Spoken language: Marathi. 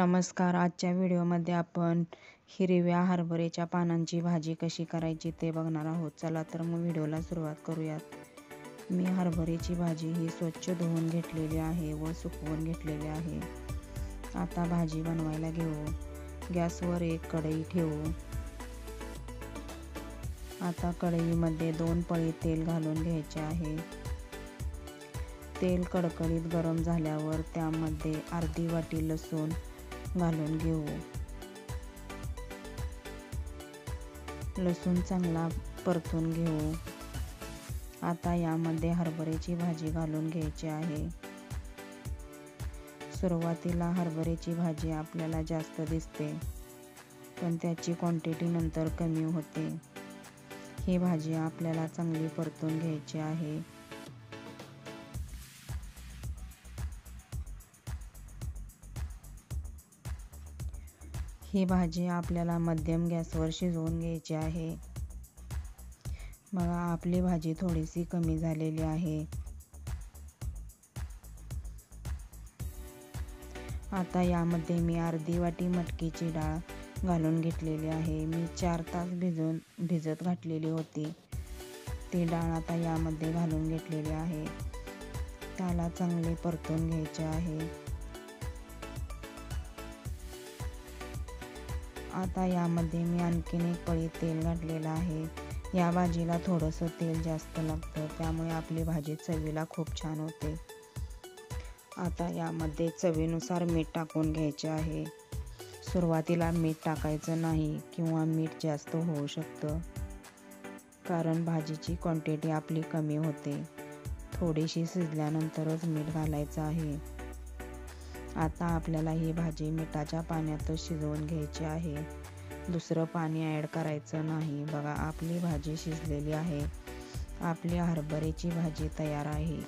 नमस्कार. आजच्या व्हिडिओमध्ये आपण हिरव्या हरभऱ्याच्या पानांची भाजी कशी करायची ते बघणार आहोत. चला तर मग व्हिडिओला सुरुवात करूयात. मी हरभऱ्याची भाजी ही स्वच्छ धुवून घेतलेली आहे व सुकवून घेतलेली आहे. आता भाजी बनवायला घेऊ. गॅसवर एक कढई ठेवू. आता कढईमध्ये 2 पळी तेल घालून घ्यायचे आहे. तेल कडकडीत गरम झाल्यावर त्यामध्ये अर्धी वाटी लसूण घालून घेऊ. लसूण चांगला परतून घेऊ. आता यामध्ये हरभऱ्याची भाजी घालून घ्यायची आहे. सुरुवातीला हरभऱ्याची भाजी आपल्याला जास्त दिसते, पण त्याची क्वांटिटी नंतर कमी होते. ही भाजी आपल्याला चांगली परतून घ्यायची आहे. ही भाजी आपल्याला मध्यम गॅसवर शिजवून घ्यायची आहे. बघा, आपली भाजी थोडीशी कमी झालेली आहे. आता यामध्ये मी अर्धी वाटी मटकीची डाळ घालून घेतलेली आहे. मी 4 तास भिजत घातलेली होती. ती डाळ आता यामध्ये घालून घेतलेली आहे. त्याला चांगले परतून घ्यायचे आहे. आता यामध्ये मी आणखीन एक पळी तेल घातलेलं आहे. या भाजीला थोडंसं तेल जास्त लागतं, त्यामुळे आपली भाजी चवीला खूप छान होते. आता यामध्ये चवीनुसार मीठ टाकून घ्यायचे आहे. सुरुवातीला मीठ टाकायचं नाही किंवा मीठ जास्त होऊ शकतं, कारण भाजीची क्वांटिटी आपली कमी होते. थोडीशी शिजल्यानंतरच मीठ घालायचं आहे. आता आपल्याला ही भाजी मिठाच्या पाण्यातच शिजवून घ्यायची आहे. दुसरं पाणी ॲड करायचं नाही. बघा, आपली भाजी शिजलेली आहे. आपली हरभऱ्याची भाजी तयार आहे.